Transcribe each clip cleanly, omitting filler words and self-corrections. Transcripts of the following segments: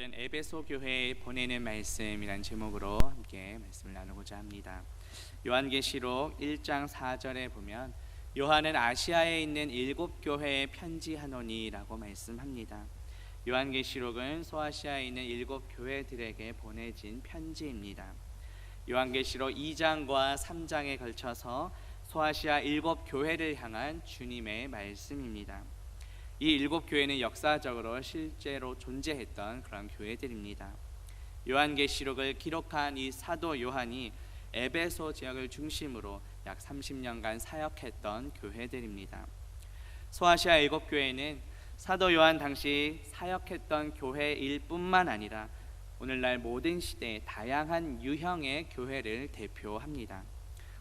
오늘은 에베소 교회에 보내는 말씀이란 제목으로 함께 말씀을 나누고자 합니다. 요한계시록 1장 4절에 보면 요한은 아시아에 있는 7교회에 편지하노니라고 말씀합니다. 요한계시록은 소아시아에 있는 7교회들에게 보내진 편지입니다. 요한계시록 2장과 3장에 걸쳐서 소아시아 7교회를 향한 주님의 말씀입니다. 이 7교회는 역사적으로 실제로 존재했던 그런 교회들입니다. 요한계시록을 기록한 이 사도 요한이 에베소 지역을 중심으로 약 30년간 사역했던 교회들입니다. 소아시아 7교회는 사도 요한 당시 사역했던 교회일 뿐만 아니라 오늘날 모든 시대의 다양한 유형의 교회를 대표합니다.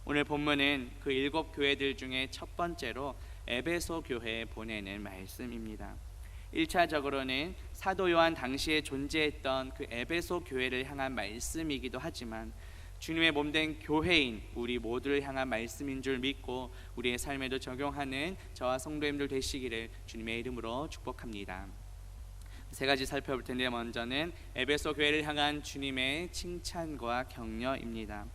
오늘 본문은 그 7교회들 중에 첫 번째로 에베소 교회에 보내는 말씀입니다. 1차적으로는 사도 요한 당시에 존재했던 그 에베소 교회를 향한 말씀이기도 하지만 주님의 몸된 교회인 우리 모두를 향한 말씀인 줄 믿고 우리의 삶에도 적용하는 저와 성도님들 되시기를 주님의 이름으로 축복합니다. 세 가지 살펴볼 텐데 먼저는 에베소 교회를 향한 주님의 칭찬과 격려입니다.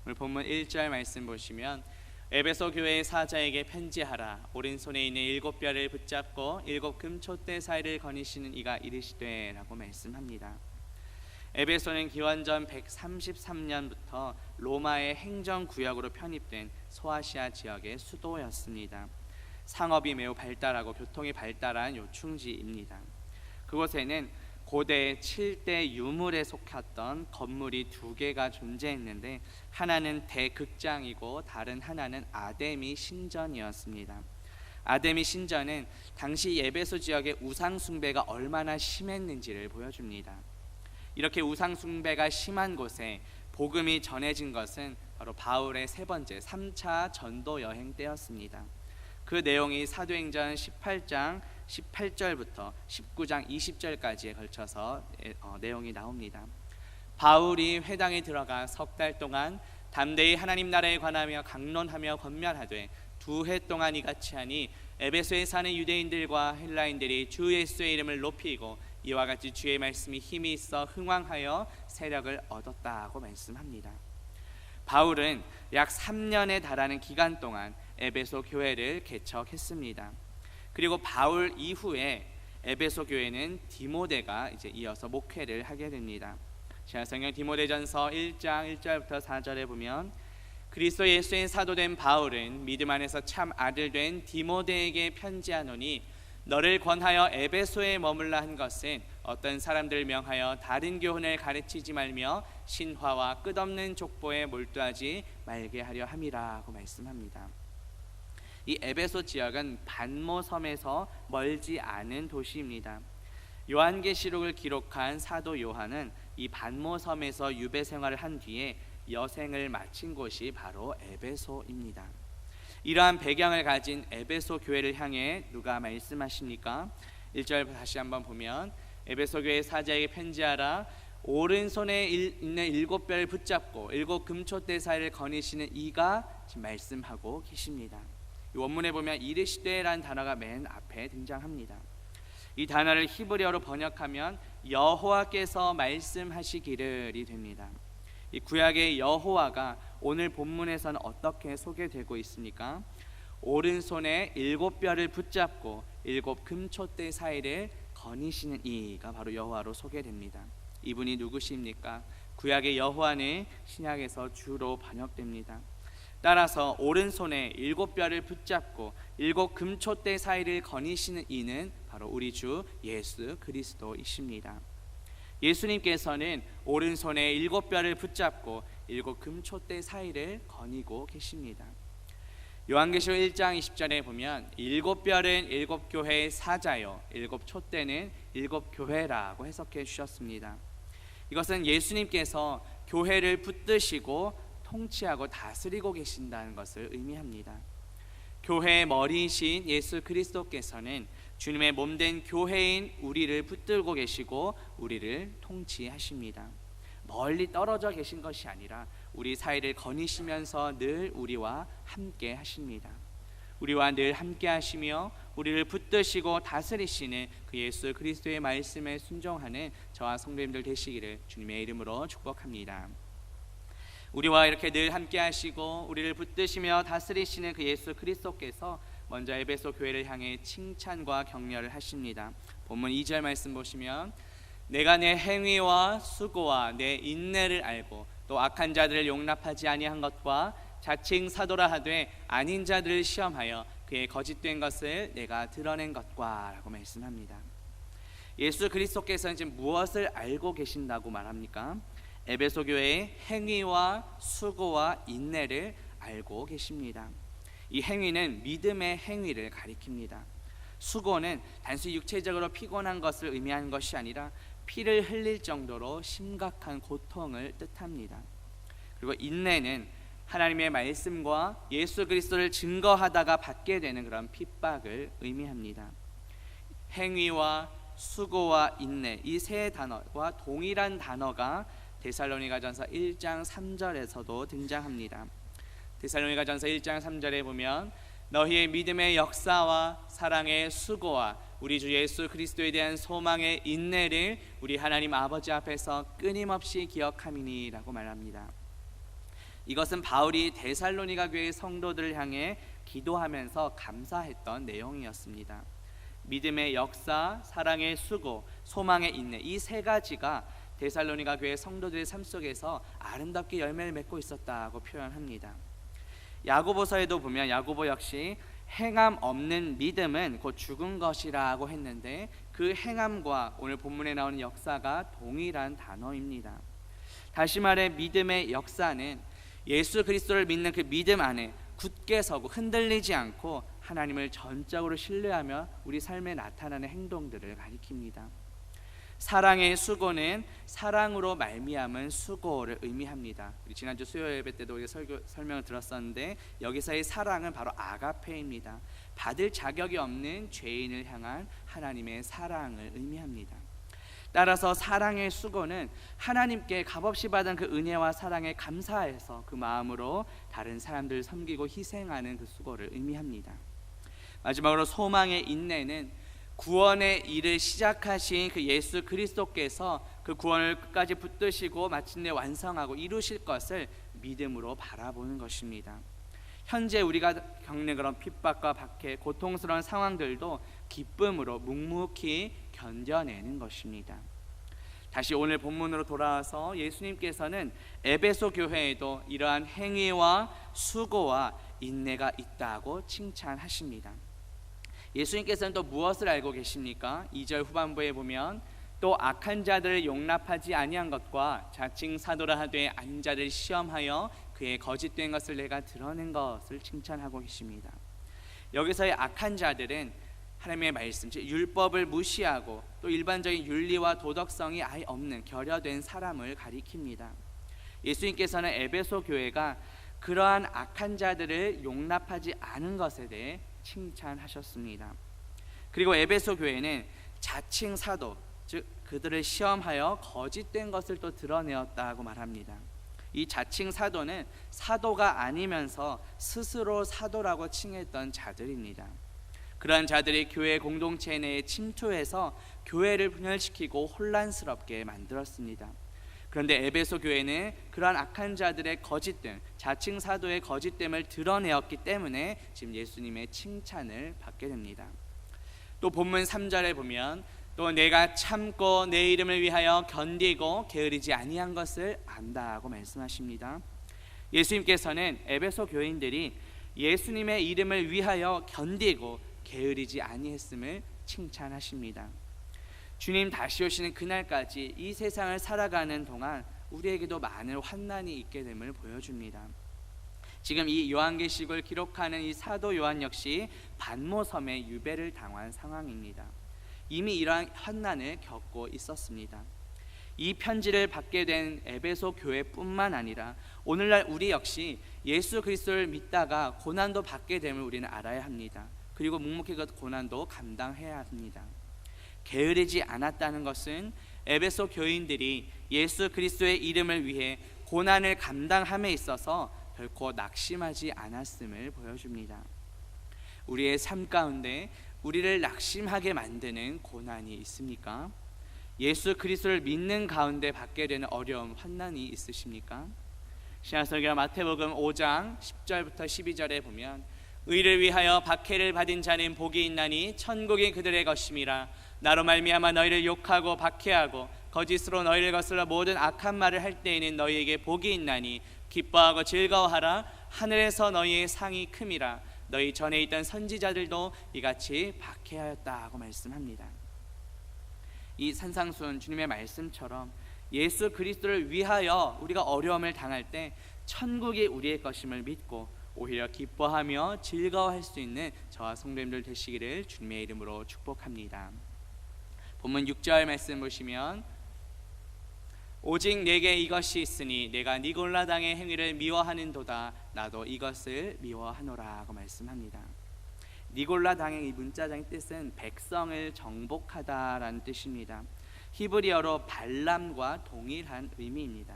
오늘 본문 1절 말씀 보시면 에베소 교회의 사자에게 편지하라. 오른손에 있는 7뼈를 붙잡고 7 금촛대 사이를 거니시는 이가 이르시되 라고 말씀합니다. 에베소는 기원전 133년부터 로마의 행정구역으로 편입된 소아시아 지역의 수도였습니다. 상업이 매우 발달하고 교통이 발달한 요충지입니다. 그곳에는 고대 7대 유물에 속했던 건물이 2개가 존재했는데 하나는 대극장이고 다른 하나는 아데미 신전이었습니다. 아데미 신전은 당시 에베소 지역의 우상 숭배가 얼마나 심했는지를 보여줍니다. 이렇게 우상 숭배가 심한 곳에 복음이 전해진 것은 바로 바울의 3차 전도 여행 때였습니다. 그 내용이 사도행전 18장 18절부터 19장 20절까지에 걸쳐서 내용이 나옵니다. 바울이 회당에 들어가 3달 동안 담대히 하나님 나라에 관하며 강론하며 권면하되 2해 동안 이같이 하니 에베소에 사는 유대인들과 헬라인들이 주 예수의 이름을 높이고 이와 같이 주의 말씀이 힘이 있어 흥왕하여 세력을 얻었다고 말씀합니다. 바울은 약 3년에 달하는 기간 동안 에베소 교회를 개척했습니다. 그리고 바울 이후에 에베소 교회는 디모데가 이제 이어서 목회를 하게 됩니다. 자, 성경 디모데전서 1장 1절부터 4절에 보면 그리스도 예수의 사도된 바울은 믿음 안에서 참 아들 된 디모데에게 편지하노니 너를 권하여 에베소에 머물라 한 것은 어떤 사람들을 명하여 다른 교훈을 가르치지 말며 신화와 끝없는 족보에 몰두하지 말게 하려 함이라고 말씀합니다. 이 에베소 지역은 반모섬에서 멀지 않은 도시입니다. 요한계시록을 기록한 사도 요한은 이 반모섬에서 유배 생활을 한 뒤에 여생을 마친 곳이 바로 에베소입니다. 이러한 배경을 가진 에베소 교회를 향해 누가 말씀하십니까? 1절 다시 한번 보면 에베소 교회 사자에게 편지하라. 오른손에 있는 7뼈를 붙잡고 7 금촛대 사이를 거니시는 이가 지금 말씀하고 계십니다. 이 원문에 보면 이르시되라는 단어가 맨 앞에 등장합니다. 이 단어를 히브리어로 번역하면 여호와께서 말씀하시기를이 됩니다. 이 구약의 여호와가 오늘 본문에서는 어떻게 소개되고 있습니까? 오른손에 7뼈를 붙잡고 7 금촛대 사이를 거니시는 이가 바로 여호와로 소개됩니다. 이분이 누구십니까? 구약의 여호와는 신약에서 주로 번역됩니다. 따라서 오른손에 7뼈를 붙잡고 7 금촛대 사이를 거니시는 이는 바로 우리 주 예수 그리스도이십니다. 예수님께서는 오른손에 7뼈를 붙잡고 7 금촛대 사이를 거니고 계십니다. 요한계시록 1장 20절에 보면 7뼈는 7교회의 사자요 7촛대는 7교회라고 해석해 주셨습니다. 이것은 예수님께서 교회를 붙드시고 통치하고 다스리고 계신다는 것을 의미합니다. 교회의 머리이신 예수 그리스도께서는 주님의 몸된 교회인 우리를 붙들고 계시고 우리를 통치하십니다. 멀리 떨어져 계신 것이 아니라 우리 사이를 거니시면서 늘 우리와 함께 하십니다. 우리와 늘 함께 하시며 우리를 붙드시고 다스리시는 그 예수 그리스도의 말씀에 순종하는 저와 성도님들 되시기를 주님의 이름으로 축복합니다. 우리와 이렇게 늘 함께 하시고 우리를 붙드시며 다스리시는 그 예수 그리스도께서 먼저 에베소 교회를 향해 칭찬과 격려를 하십니다. 본문 2절 말씀 보시면 내가 내 행위와 수고와 내 인내를 알고 또 악한 자들을 용납하지 아니한 것과 자칭 사도라 하되 아닌 자들을 시험하여 그의 거짓된 것을 내가 드러낸 것과 라고 말씀합니다. 예수 그리스도께서는 지금 무엇을 알고 계신다고 말합니까? 에베소 교회의 행위와 수고와 인내를 알고 계십니다. 이 행위는 믿음의 행위를 가리킵니다. 수고는 단순히 육체적으로 피곤한 것을 의미하는 것이 아니라 피를 흘릴 정도로 심각한 고통을 뜻합니다. 그리고 인내는 하나님의 말씀과 예수 그리스도를 증거하다가 받게 되는 그런 핍박을 의미합니다. 행위와 수고와 인내, 이 세 단어와 동일한 단어가 데살로니가전서 1장 3절에서도 등장합니다. 데살로니가전서 1장 3절에 보면 너희의 믿음의 역사와 사랑의 수고와 우리 주 예수 그리스도에 대한 소망의 인내를 우리 하나님 아버지 앞에서 끊임없이 기억함이니 라고 말합니다. 이것은 바울이 데살로니가 교회 성도들을 향해 기도하면서 감사했던 내용이었습니다. 믿음의 역사, 사랑의 수고, 소망의 인내, 이 세 가지가 데살로니가 교회 성도들의 삶 속에서 아름답게 열매를 맺고 있었다고 표현합니다. 야고보서에도 보면 야고보 역시 행함 없는 믿음은 곧 죽은 것이라고 했는데 그 행함과 오늘 본문에 나오는 역사가 동일한 단어입니다. 다시 말해 믿음의 역사는 예수 그리스도를 믿는 그 믿음 안에 굳게 서고 흔들리지 않고 하나님을 전적으로 신뢰하며 우리 삶에 나타나는 행동들을 가리킵니다. 사랑의 수고는 사랑으로 말미암은 수고를 의미합니다. 우리 지난주 수요 예배 때도 우리가 설명을 들었었는데 여기서의 사랑은 바로 아가페입니다. 받을 자격이 없는 죄인을 향한 하나님의 사랑을 의미합니다. 따라서 사랑의 수고는 하나님께 값없이 받은 그 은혜와 사랑에 감사해서 그 마음으로 다른 사람들을 섬기고 희생하는 그 수고를 의미합니다. 마지막으로 소망의 인내는 구원의 일을 시작하신 그 예수 그리스도께서 그 구원을 끝까지 붙드시고 마침내 완성하고 이루실 것을 믿음으로 바라보는 것입니다. 현재 우리가 겪는 그런 핍박과 박해, 고통스러운 상황들도 기쁨으로 묵묵히 견뎌내는 것입니다. 다시 오늘 본문으로 돌아와서 예수님께서는 에베소 교회에도 이러한 행위와 수고와 인내가 있다고 칭찬하십니다. 예수님께서는 또 무엇을 알고 계십니까? 2절 후반부에 보면 또 악한 자들을 용납하지 아니한 것과 자칭 사도라 하되 아닌 자들을 시험하여 그의 거짓된 것을 내가 드러낸 것을 칭찬하고 계십니다. 여기서의 악한 자들은 하나님의 말씀, 즉 율법을 무시하고 또 일반적인 윤리와 도덕성이 아예 없는 결여된 사람을 가리킵니다. 예수님께서는 에베소 교회가 그러한 악한 자들을 용납하지 않은 것에 대해 칭찬하셨습니다. 그리고 에베소 교회는 자칭 사도, 즉 그들을 시험하여 거짓된 것을 또 드러내었다고 말합니다. 이 자칭 사도는 사도가 아니면서 스스로 사도라고 칭했던 자들입니다. 그러한 자들이 교회 공동체 내에 침투해서 교회를 분열시키고 혼란스럽게 만들었습니다. 그런데 에베소 교회는 그러한 악한 자들의 거짓됨, 자칭 사도의 거짓됨을 드러내었기 때문에 지금 예수님의 칭찬을 받게 됩니다. 또 본문 3절에 보면 또 내가 참고 내 이름을 위하여 견디고 게으르지 아니한 것을 안다고 말씀하십니다. 예수님께서는 에베소 교인들이 예수님의 이름을 위하여 견디고 게으르지 아니했음을 칭찬하십니다. 주님 다시 오시는 그날까지 이 세상을 살아가는 동안 우리에게도 많은 환난이 있게 됨을 보여줍니다. 지금 이 요한계시록을 기록하는 이 사도 요한 역시 반모섬에 유배를 당한 상황입니다. 이미 이러한 환난을 겪고 있었습니다. 이 편지를 받게 된 에베소 교회뿐만 아니라 오늘날 우리 역시 예수 그리스도를 믿다가 고난도 받게 됨을 우리는 알아야 합니다. 그리고 묵묵히 그 고난도 감당해야 합니다. 게으르지 않았다는 것은 에베소 교인들이 예수 그리스도의 이름을 위해 고난을 감당함에 있어서 결코 낙심하지 않았음을 보여줍니다. 우리의 삶 가운데 우리를 낙심하게 만드는 고난이 있습니까? 예수 그리스도를 믿는 가운데 받게 되는 어려움, 환난이 있으십니까? 신약성경 마태복음 5장 10절부터 12절에 보면 의를 위하여 박해를 받은 자는 복이 있나니 천국이 그들의 것임이라. 나로 말미암아 너희를 욕하고 박해하고 거짓으로 너희를 거슬러 모든 악한 말을 할 때에는 너희에게 복이 있나니 기뻐하고 즐거워하라. 하늘에서 너희의 상이 큼이라. 너희 전에 있던 선지자들도 이같이 박해하였다 하고 말씀합니다. 이 산상수훈 주님의 말씀처럼 예수 그리스도를 위하여 우리가 어려움을 당할 때 천국이 우리의 것임을 믿고 오히려 기뻐하며 즐거워할 수 있는 저와 성도님들 되시기를 주님의 이름으로 축복합니다. 본문 6절 말씀 보시면 오직 내게 이것이 있으니 내가 니골라당의 행위를 미워하는도다. 나도 이것을 미워하노라 하고 말씀합니다. 니골라당의 이 문자장의 뜻은 백성을 정복하다라는 뜻입니다. 히브리어로 발람과 동일한 의미입니다.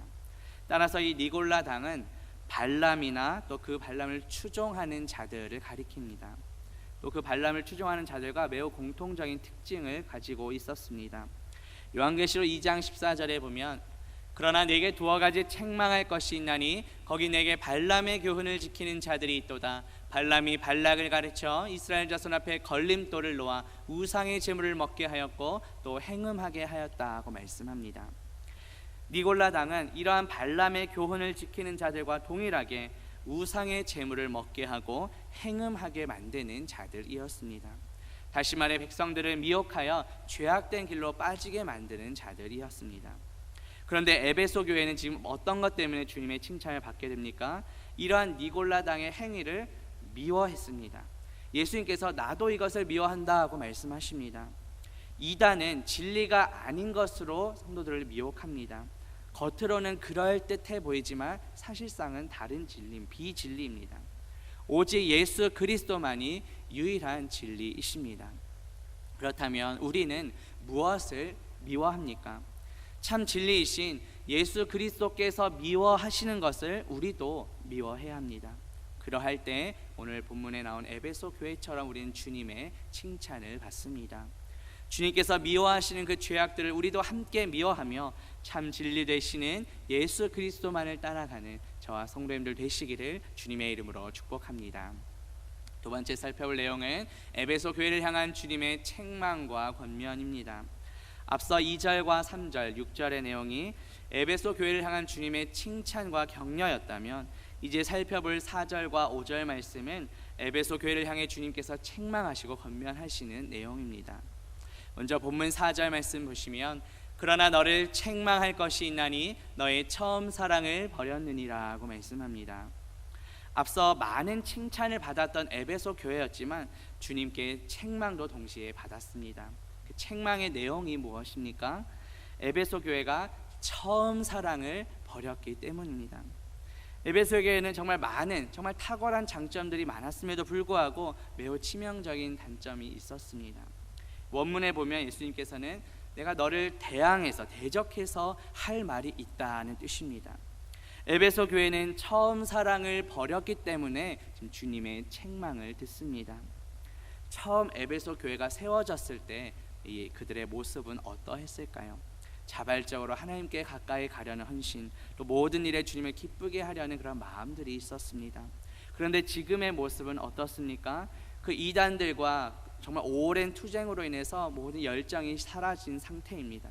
따라서 이 니골라당은 발람이나 또 그 발람을 추종하는 자들을 가리킵니다. 또 그 발람을 추종하는 자들과 매우 공통적인 특징을 가지고 있었습니다. 요한계시록 2장 14절에 보면 그러나 내게 두어 가지 책망할 것이 있나니 거기 내게 발람의 교훈을 지키는 자들이 있도다. 발람이 발락을 가르쳐 이스라엘 자손 앞에 걸림돌을 놓아 우상의 제물을 먹게 하였고 또 행음하게 하였다고 말씀합니다. 니골라당은 이러한 발람의 교훈을 지키는 자들과 동일하게 우상의 제물을 먹게 하고 행음하게 만드는 자들이었습니다. 다시 말해 백성들을 미혹하여 죄악된 길로 빠지게 만드는 자들이었습니다. 그런데 에베소 교회는 지금 어떤 것 때문에 주님의 칭찬을 받게 됩니까? 이러한 니골라당의 행위를 미워했습니다. 예수님께서 나도 이것을 미워한다 하고 말씀하십니다. 이단은 진리가 아닌 것으로 성도들을 미혹합니다. 겉으로는 그럴듯해 보이지만 사실상은 다른 진리, 비진리입니다. 오직 예수 그리스도만이 유일한 진리이십니다. 그렇다면 우리는 무엇을 미워합니까? 참 진리이신 예수 그리스도께서 미워하시는 것을 우리도 미워해야 합니다. 그러할 때 오늘 본문에 나온 에베소 교회처럼 우리는 주님의 칭찬을 받습니다. 주님께서 미워하시는 그 죄악들을 우리도 함께 미워하며 참 진리 되시는 예수 그리스도만을 따라가는 저와 성도님들 되시기를 주님의 이름으로 축복합니다. 두 번째 살펴볼 내용은 에베소 교회를 향한 주님의 책망과 권면입니다. 앞서 2절과 3절, 6절의 내용이 에베소 교회를 향한 주님의 칭찬과 격려였다면 이제 살펴볼 4절과 5절 말씀은 에베소 교회를 향해 주님께서 책망하시고 권면하시는 내용입니다. 먼저 본문 4절 말씀 보시면 그러나 너를 책망할 것이 있나니 너의 처음 사랑을 버렸느니라고 말씀합니다. 앞서 많은 칭찬을 받았던 에베소 교회였지만 주님께 책망도 동시에 받았습니다. 그 책망의 내용이 무엇입니까? 에베소 교회가 처음 사랑을 버렸기 때문입니다. 에베소 교회는 정말 많은, 정말 탁월한 장점들이 많았음에도 불구하고 매우 치명적인 단점이 있었습니다. 원문에 보면 예수님께서는 내가 너를 대항해서, 대적해서 할 말이 있다는 뜻입니다. 에베소 교회는 처음 사랑을 버렸기 때문에 지금 주님의 책망을 듣습니다. 처음 에베소 교회가 세워졌을 때 그들의 모습은 어떠했을까요? 자발적으로 하나님께 가까이 가려는 헌신, 또 모든 일에 주님을 기쁘게 하려는 그런 마음들이 있었습니다. 그런데 지금의 모습은 어떻습니까? 그 이단들과 정말 오랜 투쟁으로 인해서 모든 열정이 사라진 상태입니다.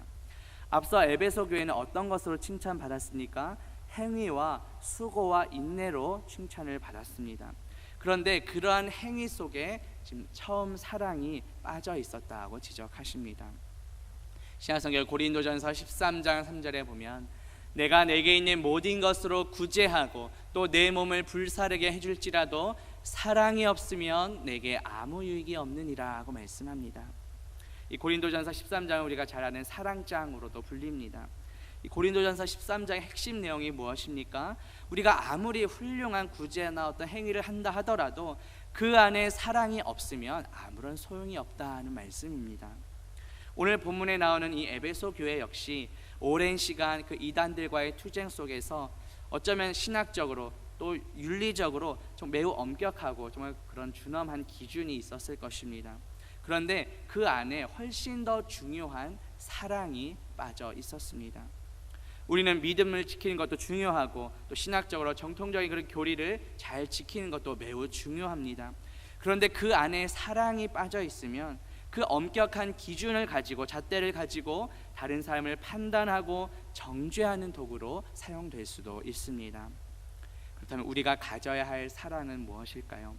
앞서 에베소 교회는 어떤 것으로 칭찬받았습니까? 행위와 수고와 인내로 칭찬을 받았습니다. 그런데 그러한 행위 속에 지금 처음 사랑이 빠져 있었다고 지적하십니다. 신약성경 고린도전서 13장 3절에 보면 내가 내게 있는 모든 것으로 구제하고 또 내 몸을 불사르게 해줄지라도 사랑이 없으면 내게 아무 유익이 없느니라 하고 말씀합니다. 이 고린도전서 13장은 우리가 잘 아는 사랑장으로도 불립니다. 이 고린도전서 13장의 핵심 내용이 무엇입니까? 우리가 아무리 훌륭한 구제나 어떤 행위를 한다 하더라도 그 안에 사랑이 없으면 아무런 소용이 없다는 말씀입니다. 오늘 본문에 나오는 이 에베소 교회 역시 오랜 시간 그 이단들과의 투쟁 속에서 어쩌면 신학적으로 또 윤리적으로 좀 매우 엄격하고 정말 그런 준엄한 기준이 있었을 것입니다. 그런데 그 안에 훨씬 더 중요한 사랑이 빠져 있었습니다. 우리는 믿음을 지키는 것도 중요하고 또 신학적으로 정통적인 그런 교리를 잘 지키는 것도 매우 중요합니다. 그런데 그 안에 사랑이 빠져 있으면 그 엄격한 기준을 가지고 잣대를 가지고 다른 사람을 판단하고 정죄하는 도구로 사용될 수도 있습니다. 그렇다면 우리가 가져야 할 사랑은 무엇일까요?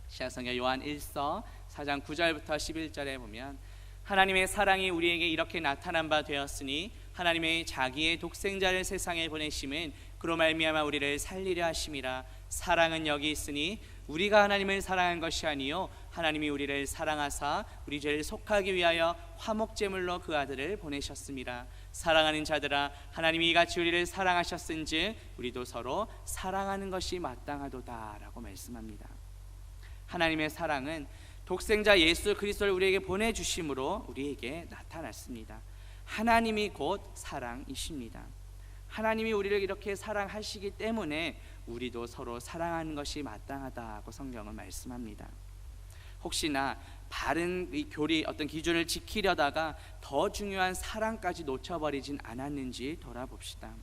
신약성경 요한 1서 4장 9절부터 11절에 보면 하나님의 사랑이 우리에게 이렇게 나타난 바 되었으니 하나님의 자기의 독생자를 세상에 보내심은 그로 말미암아 우리를 살리려 하심이라. 사랑은 여기 있으니 우리가 하나님을 사랑한 것이 아니요 하나님이 우리를 사랑하사 우리 죄를 속하기 위하여 화목제물로 그 아들을 보내셨습니다. 사랑하는 자들아 하나님이 이같이 우리를 사랑하셨은즉 우리도 서로 사랑하는 것이 마땅하도다 라고 말씀합니다. 하나님의 사랑은 독생자 예수 그리스도를 우리에게 보내주심으로 우리에게 나타났습니다. 하나님이 곧 사랑이십니다. 하나님이 우리를 이렇게 사랑하시기 때문에 우리도 서로 사랑하는 것이 마땅하다고 성경은 말씀합니다. 혹시나 바른 이 교리 어떤 기준을 지키려다가 더 중요한 사랑까지 놓쳐버리진 않았는지 돌아봅시다.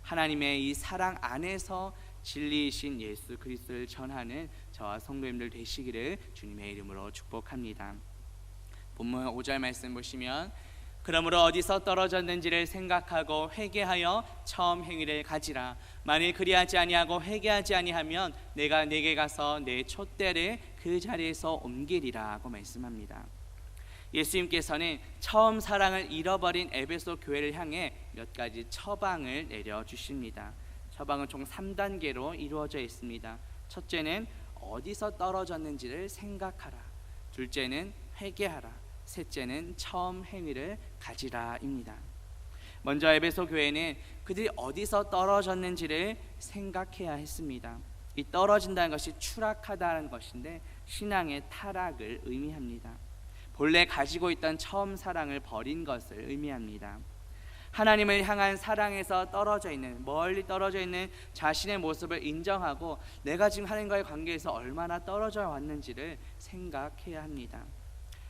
하나님의 이 사랑 안에서 진리이신 예수 그리스도를 전하는 저와 성도님들 되시기를 주님의 이름으로 축복합니다. 본문 5절 말씀 보시면 그러므로 어디서 떨어졌는지를 생각하고 회개하여 처음 행위를 가지라. 만일 그리하지 아니하고 회개하지 아니하면 내가 네게 가서 내 촛대를 그 자리에서 옮기리라 하고 말씀합니다. 예수님께서는 처음 사랑을 잃어버린 에베소 교회를 향해 몇 가지 처방을 내려주십니다. 처방은 총 3단계로 이루어져 있습니다. 첫째는 어디서 떨어졌는지를 생각하라. 둘째는 회개하라. 셋째는 처음 행위를 가지라입니다. 먼저 에베소 교회는 그들이 어디서 떨어졌는지를 생각해야 했습니다. 이 떨어진다는 것이 추락하다는 것인데 신앙의 타락을 의미합니다. 본래 가지고 있던 처음 사랑을 버린 것을 의미합니다. 하나님을 향한 사랑에서 떨어져 있는, 멀리 떨어져 있는 자신의 모습을 인정하고 내가 지금 하나님과의 관계에서 얼마나 떨어져 왔는지를 생각해야 합니다.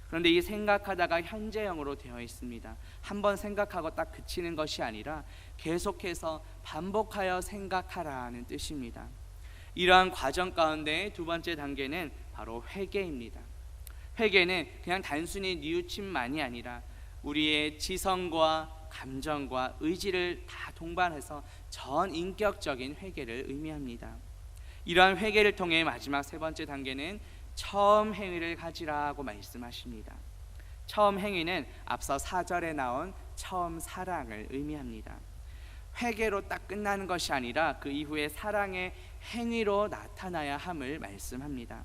그런데 이 생각하다가 현재형으로 되어 있습니다. 한번 생각하고 딱 그치는 것이 아니라 계속해서 반복하여 생각하라는 뜻입니다. 이러한 과정 가운데 두 번째 단계는 바로 회개입니다. 회개는 그냥 단순히 뉘우침만이 아니라 우리의 지성과 감정과 의지를 다 동반해서 전 인격적인 회개를 의미합니다. 이러한 회개를 통해 마지막 세 번째 단계는 처음 행위를 가지라고 말씀하십니다. 처음 행위는 앞서 4절에 나온 처음 사랑을 의미합니다. 회개로 딱 끝나는 것이 아니라 그 이후에 사랑의 행위로 나타나야 함을 말씀합니다.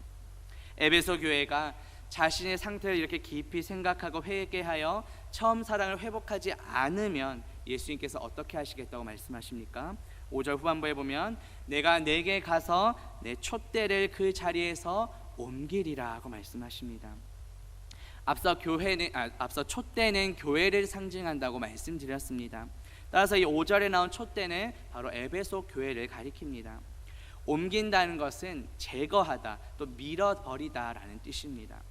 에베소 교회가 자신의 상태를 이렇게 깊이 생각하고 회개하여 처음 사랑을 회복하지 않으면 예수님께서 어떻게 하시겠다고 말씀하십니까? 5절 후반부에 보면 내가 내게 가서 내 촛대를 그 자리에서 옮기리라 하고 말씀하십니다. 앞서 촛대는 교회를 상징한다고 말씀드렸습니다. 따라서 이 5절에 나온 촛대는 바로 에베소 교회를 가리킵니다. 옮긴다는 것은 제거하다, 또 밀어버리다라는 뜻입니다.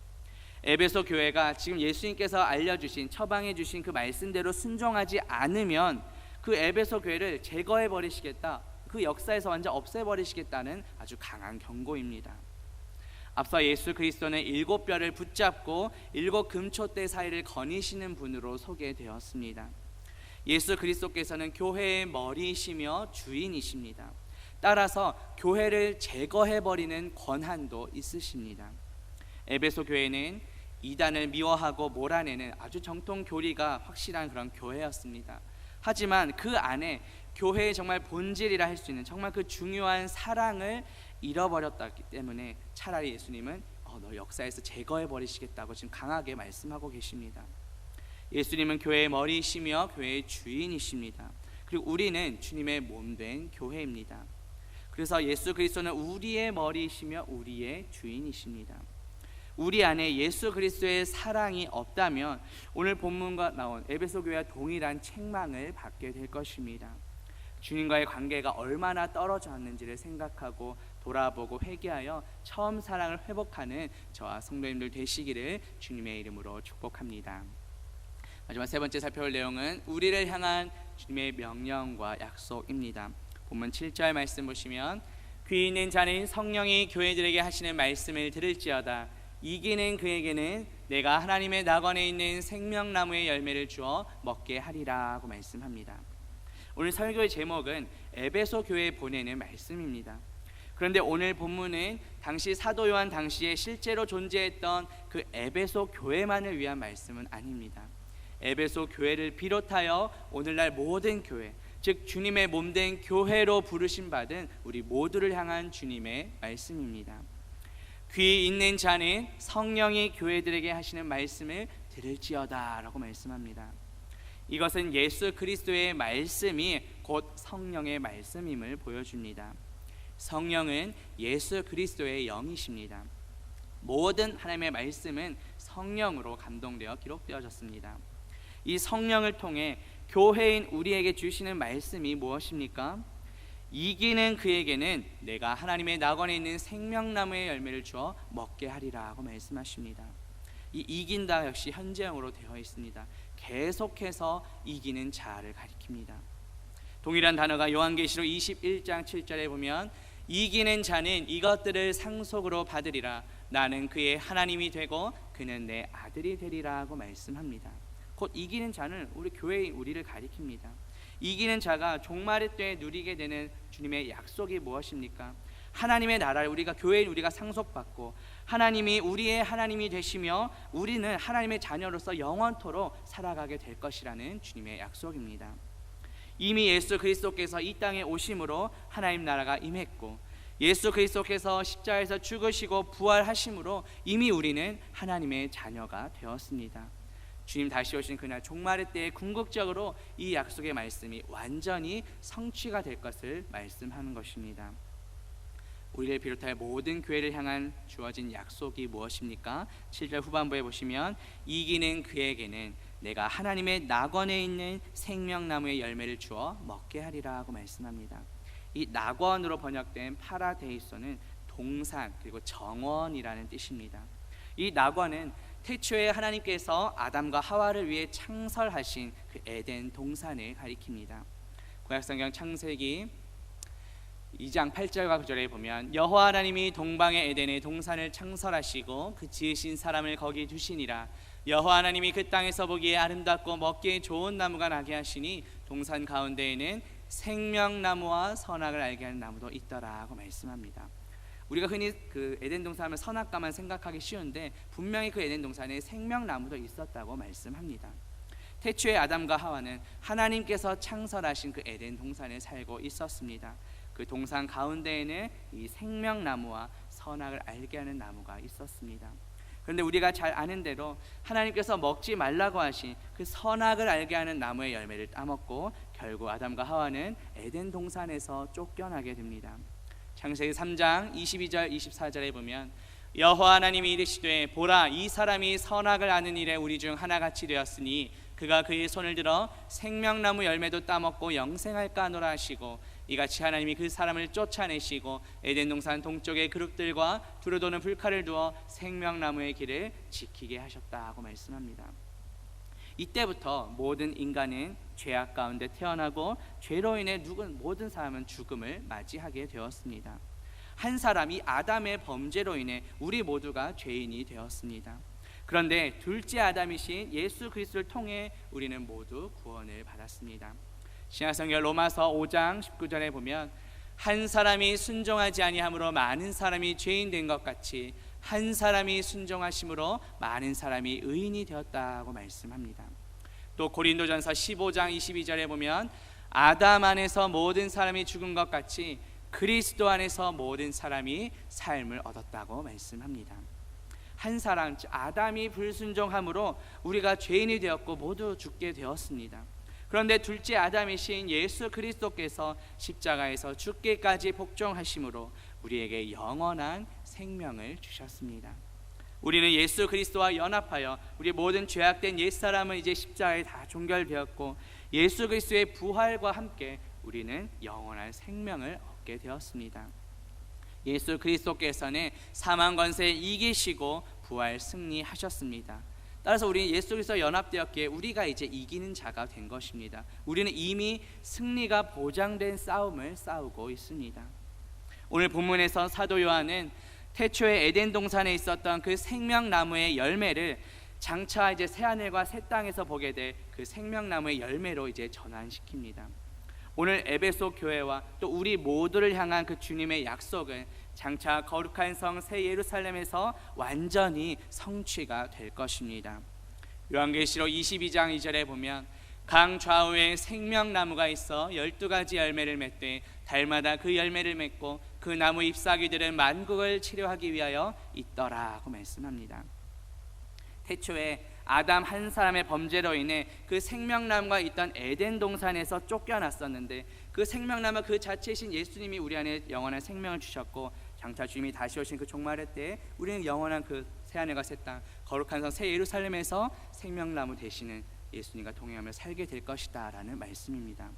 에베소 교회가 지금 예수님께서 알려주신, 처방해 주신 그 말씀대로 순종하지 않으면 그 에베소 교회를 제거해 버리시겠다, 그 역사에서 완전 없애버리시겠다는 아주 강한 경고입니다. 앞서 예수 그리스도는 7뼈를 붙잡고 7 금촛대 사이를 거니시는 분으로 소개되었습니다. 예수 그리스도께서는 교회의 머리이시며 주인이십니다. 따라서 교회를 제거해버리는 권한도 있으십니다. 에베소 교회는 이단을 미워하고 몰아내는 아주 정통 교리가 확실한 그런 교회였습니다. 하지만 그 안에 교회의 정말 본질이라 할 수 있는 정말 그 중요한 사랑을 잃어버렸기 때문에 차라리 예수님은 너 역사에서 제거해버리시겠다고 지금 강하게 말씀하고 계십니다. 예수님은 교회의 머리이시며 교회의 주인이십니다. 그리고 우리는 주님의 몸된 교회입니다. 그래서 예수 그리스도는 우리의 머리이시며 우리의 주인이십니다. 우리 안에 예수 그리스도의 사랑이 없다면 오늘 본문과 나온 에베소 교회와 동일한 책망을 받게 될 것입니다. 주님과의 관계가 얼마나 떨어졌는지를 생각하고 돌아보고 회개하여 처음 사랑을 회복하는 저와 성도님들 되시기를 주님의 이름으로 축복합니다. 마지막 세 번째 살펴볼 내용은 우리를 향한 주님의 명령과 약속입니다. 본문 7절 말씀 보시면 귀 있는 자는 성령이 교회들에게 하시는 말씀을 들을지어다. 이기는 그에게는 내가 하나님의 낙원에 있는 생명나무의 열매를 주어 먹게 하리라 고 말씀합니다. 오늘 설교의 제목은 에베소 교회에 보내는 말씀입니다. 그런데 오늘 본문은 당시 사도 요한 당시에 실제로 존재했던 그 에베소 교회만을 위한 말씀은 아닙니다. 에베소 교회를 비롯하여 오늘날 모든 교회, 즉 주님의 몸된 교회로 부르심 받은 우리 모두를 향한 주님의 말씀입니다. 귀 있는 자는 성령이 교회들에게 하시는 말씀을 들을지어다 라고 말씀합니다. 이것은 예수 그리스도의 말씀이 곧 성령의 말씀임을 보여줍니다. 성령은 예수 그리스도의 영이십니다. 모든 하나님의 말씀은 성령으로 감동되어 기록되어졌습니다. 이 성령을 통해 교회인 우리에게 주시는 말씀이 무엇입니까? 이기는 그에게는 내가 하나님의 낙원에 있는 생명나무의 열매를 주어 먹게 하리라고 말씀하십니다. 이 이긴다 역시 현재형으로 되어 있습니다. 계속해서 이기는 자를 가리킵니다. 동일한 단어가 요한계시록 21장 7절에 보면 이기는 자는 이것들을 상속으로 받으리라. 나는 그의 하나님이 되고 그는 내 아들이 되리라고 말씀합니다. 곧 이기는 자는 우리 교회인 우리를 가리킵니다. 이기는 자가 종말의 때에 누리게 되는 주님의 약속이 무엇입니까? 하나님의 나라를 우리가 교회인 우리가 상속받고 하나님이 우리의 하나님이 되시며 우리는 하나님의 자녀로서 영원토록 살아가게 될 것이라는 주님의 약속입니다. 이미 예수 그리스도께서 이 땅에 오심으로 하나님 나라가 임했고 예수 그리스도께서 십자가에서 죽으시고 부활하심으로 이미 우리는 하나님의 자녀가 되었습니다. 주님 다시 오신 그날 종말의 때에 궁극적으로 이 약속의 말씀이 완전히 성취가 될 것을 말씀하는 것입니다. 우리를 비롯하여 모든 교회를 향한 주어진 약속이 무엇입니까? 7절 후반부에 보시면 이기는 그에게는 내가 하나님의 낙원에 있는 생명나무의 열매를 주어 먹게 하리라 하고 말씀합니다. 이 낙원으로 번역된 파라데이소는 동산 그리고 정원이라는 뜻입니다. 이 낙원은 태초에 하나님께서 아담과 하와를 위해 창설하신 그 에덴 동산을 가리킵니다. 구약성경 창세기 2장 8절과 9절에 보면 여호와 하나님이 동방의 에덴의 동산을 창설하시고 그 지으신 사람을 거기 두시니라. 여호와 하나님이 그 땅에서 보기에 아름답고 먹기에 좋은 나무가 나게 하시니 동산 가운데에는 생명나무와 선악을 알게 하는 나무도 있더라고 말씀합니다. 우리가 흔히 그 에덴 동산하면 선악과만 생각하기 쉬운데 분명히 그 에덴 동산에 생명나무도 있었다고 말씀합니다. 태초에 아담과 하와는 하나님께서 창설하신 그 에덴 동산에 살고 있었습니다. 그 동산 가운데에는 이 생명나무와 선악을 알게 하는 나무가 있었습니다. 그런데 우리가 잘 아는 대로 하나님께서 먹지 말라고 하신 그 선악을 알게 하는 나무의 열매를 따먹고 결국 아담과 하와는 에덴 동산에서 쫓겨나게 됩니다. 창세기 3장 22절 24절에 보면 여호와 하나님이 이르시되 보라 이 사람이 선악을 아는 일에 우리 중 하나같이 되었으니 그가 그의 손을 들어 생명나무 열매도 따먹고 영생할까 하노라 하시고 이같이 하나님이 그 사람을 쫓아내시고 에덴 동산 동쪽의 그룹들과 두루 도는 불칼을 두어 생명나무의 길을 지키게 하셨다 하고 말씀합니다. 이때부터 모든 인간은 죄악 가운데 태어나고 죄로 인해 모든 사람은 죽음을 맞이하게 되었습니다. 한 사람이 아담의 범죄로 인해 우리 모두가 죄인이 되었습니다. 그런데 둘째 아담이신 예수 그리스도를 통해 우리는 모두 구원을 받았습니다. 신약성경 로마서 5장 19절에 보면 한 사람이 순종하지 아니함으로 많은 사람이 죄인 된 것 같이 한 사람이 순종하심으로 많은 사람이 의인이 되었다고 말씀합니다. 또 고린도전서 15장 22절에 보면 아담 안에서 모든 사람이 죽은 것 같이 그리스도 안에서 모든 사람이 삶을 얻었다고 말씀합니다. 한 사람, 아담이 불순종함으로 우리가 죄인이 되었고 모두 죽게 되었습니다. 그런데 둘째 아담이신 예수 그리스도께서 십자가에서 죽기까지 복종하심으로 우리에게 영원한 생명을 주셨습니다. 우리는 예수 그리스도와 연합하여 우리 모든 죄악된 옛사람은 이제 십자가에 다 종결되었고 예수 그리스도의 부활과 함께 우리는 영원한 생명을 얻게 되었습니다. 예수 그리스도께서는 사망 권세를 이기시고 부활 승리하셨습니다. 따라서 우리 예수 그리스도 연합되었기에 우리가 이제 이기는 자가 된 것입니다. 우리는 이미 승리가 보장된 싸움을 싸우고 있습니다. 오늘 본문에서 사도 요한은 태초에 에덴 동산에 있었던 그 생명나무의 열매를 장차 이제 새 하늘과 새 땅에서 보게 될 그 생명나무의 열매로 이제 전환시킵니다. 오늘 에베소 교회와 또 우리 모두를 향한 그 주님의 약속은 장차 거룩한 성 새 예루살렘에서 완전히 성취가 될 것입니다. 요한계시록 22장 2절에 보면 강 좌우에 생명나무가 있어 12가지 열매를 맺되 달마다 그 열매를 맺고 그 나무 잎사귀들은 만국을 치료하기 위하여 있더라고 말씀합니다. 태초에 아담 한 사람의 범죄로 인해 그 생명나무가 있던 에덴 동산에서 쫓겨났었는데 그 생명나무 그 자체이신 예수님이 우리 안에 영원한 생명을 주셨고 장차 주님이 다시 오신 그 종말의 때에 우리는 영원한 그 새하늘과 새 땅 거룩한 성 새 예루살렘에서 생명나무 되시는 예수님과 동행하며 살게 될 것이다 라는 말씀입니다.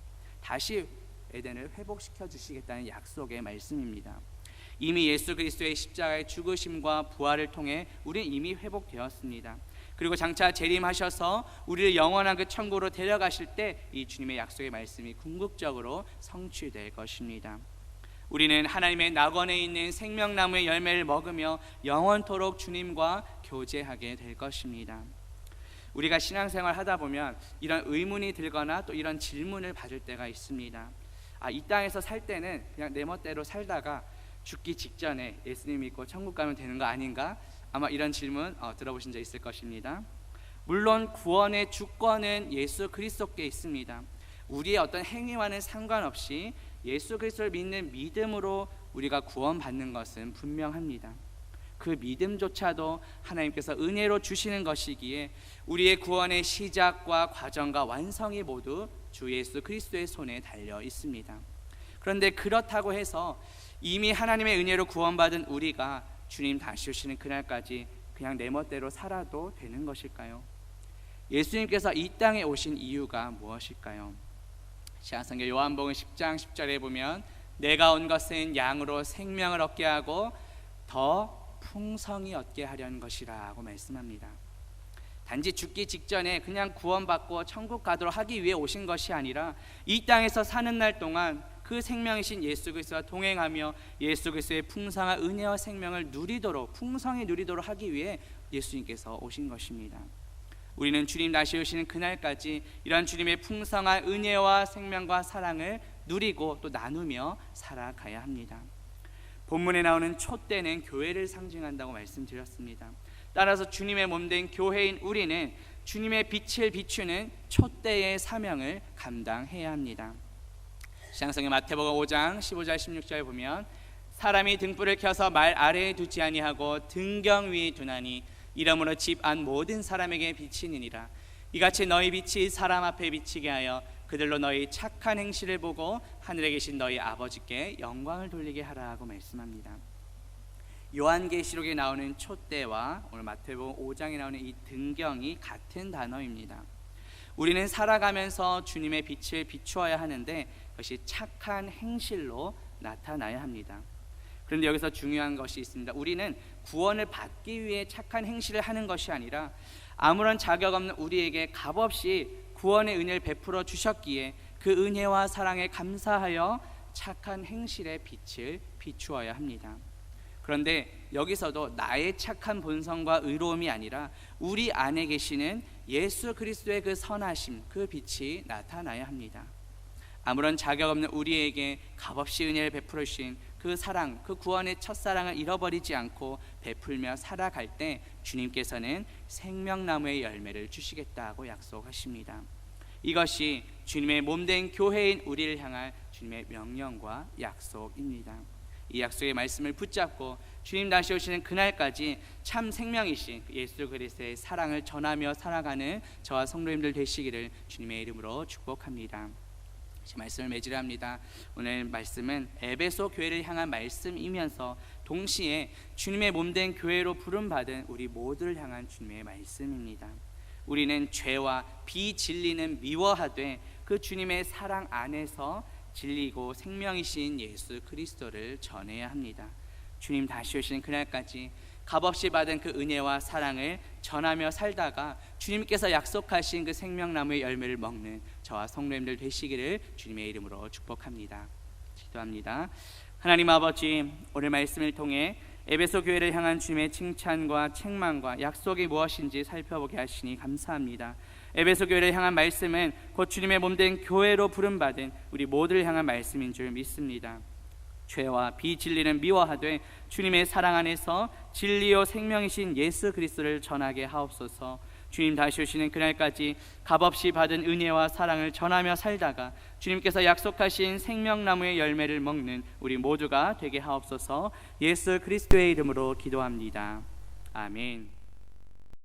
다시 에덴을 회복시켜 주시겠다는 약속의 말씀입니다. 이미 예수 그리스도의 십자가의 죽으심과 부활을 통해 우리는 이미 회복되었습니다. 그리고 장차 재림하셔서 우리를 영원한 그 천국으로 데려가실 때 이 주님의 약속의 말씀이 궁극적으로 성취될 것입니다. 우리는 하나님의 낙원에 있는 생명나무의 열매를 먹으며 영원토록 주님과 교제하게 될 것입니다. 우리가 신앙생활 하다 보면 이런 의문이 들거나 또 이런 질문을 받을 때가 있습니다. 이 땅에서 살 때는 그냥 내 멋대로 살다가 죽기 직전에 예수님 믿고 천국 가면 되는 거 아닌가? 아마 이런 질문 들어보신 적 있을 것입니다. 물론 구원의 주권은 예수 그리스도께 있습니다. 우리의 어떤 행위와는 상관없이 예수 그리스도를 믿는 믿음으로 우리가 구원받는 것은 분명합니다. 그 믿음조차도 하나님께서 은혜로 주시는 것이기에 우리의 구원의 시작과 과정과 완성이 모두 주 예수 그리스도의 손에 달려 있습니다. 그런데 그렇다고 해서 이미 하나님의 은혜로 구원받은 우리가 주님 다시 오시는 그날까지 그냥 내 멋대로 살아도 되는 것일까요? 예수님께서 이 땅에 오신 이유가 무엇일까요? 신약성경 요한복음 10장 10절에 보면 내가 온 것은 양으로 생명을 얻게 하고 더 풍성히 얻게 하려는 것이라고 말씀합니다. 단지 죽기 직전에 그냥 구원받고 천국 가도록 하기 위해 오신 것이 아니라 이 땅에서 사는 날 동안 그 생명이신 예수 그리스도와 동행하며 예수 그리스도의 풍성한 은혜와 생명을 누리도록 풍성히 누리도록 하기 위해 예수님께서 오신 것입니다. 우리는 주님 다시 오시는 그날까지 이런 주님의 풍성한 은혜와 생명과 사랑을 누리고 또 나누며 살아가야 합니다. 본문에 나오는 촛대는 교회를 상징한다고 말씀드렸습니다. 따라서 주님의 몸된 교회인 우리는 주님의 빛을 비추는 촛대의 사명을 감당해야 합니다. 신약성경 마태복음 5장 15절 16절 보면 사람이 등불을 켜서 말 아래에 두지 아니하고 등경 위에 두나니 이러므로 집 안 모든 사람에게 비치느니라. 이같이 너희 빛이 사람 앞에 비치게 하여 그들로 너희 착한 행실을 보고 하늘에 계신 너희 아버지께 영광을 돌리게 하라고 말씀합니다. 요한계시록에 나오는 촛대와 오늘 마태복음 5장에 나오는 이 등경이 같은 단어입니다. 우리는 살아가면서 주님의 빛을 비추어야 하는데 그것이 착한 행실로 나타나야 합니다. 그런데 여기서 중요한 것이 있습니다. 우리는 구원을 받기 위해 착한 행실을 하는 것이 아니라 아무런 자격 없는 우리에게 값없이 구원의 은혜를 베풀어 주셨기에 그 은혜와 사랑에 감사하여 착한 행실의 빛을 비추어야 합니다. 그런데 여기서도 나의 착한 본성과 의로움이 아니라 우리 안에 계시는 예수 그리스도의 그 선하심, 그 빛이 나타나야 합니다. 아무런 자격 없는 우리에게 값없이 은혜를 베풀어 주신 그 사랑, 그 구원의 첫사랑을 잃어버리지 않고 베풀며 살아갈 때 주님께서는 생명나무의 열매를 주시겠다고 약속하십니다. 이것이 주님의 몸된 교회인 우리를 향한 주님의 명령과 약속입니다. 이 약속의 말씀을 붙잡고 주님 다시 오시는 그날까지 참 생명이신 예수 그리스도의 사랑을 전하며 살아가는 저와 성도님들 되시기를 주님의 이름으로 축복합니다. 말씀을 맺으려 합니다. 오늘 말씀은 에베소 교회를 향한 말씀이면서 동시에 주님의 몸된 교회로 부름받은 우리 모두를 향한 주님의 말씀입니다. 우리는 죄와 비진리는 미워하되 그 주님의 사랑 안에서 진리고 생명이신 예수 그리스도를 전해야 합니다. 주님 다시 오시는 그날까지 값없이 받은 그 은혜와 사랑을 전하며 살다가 주님께서 약속하신 그 생명나무의 열매를 먹는 저와 성도님들 되시기를 주님의 이름으로 축복합니다. 기도합니다. 하나님 아버지, 오늘 말씀을 통해 에베소 교회를 향한 주님의 칭찬과 책망과 약속이 무엇인지 살펴보게 하시니 감사합니다. 에베소 교회를 향한 말씀은 곧 주님의 몸된 교회로 부름받은 우리 모두를 향한 말씀인 줄 믿습니다. 죄와 비진리는 미워하되 주님의 사랑 안에서 진리요 생명이신 예수 그리스도를 전하게 하옵소서. 주님 다시 오시는 그날까지 값없이 받은 은혜와 사랑을 전하며 살다가 주님께서 약속하신 생명나무의 열매를 먹는 우리 모두가 되게 하옵소서. 예수 그리스도의 이름으로 기도합니다. 아멘.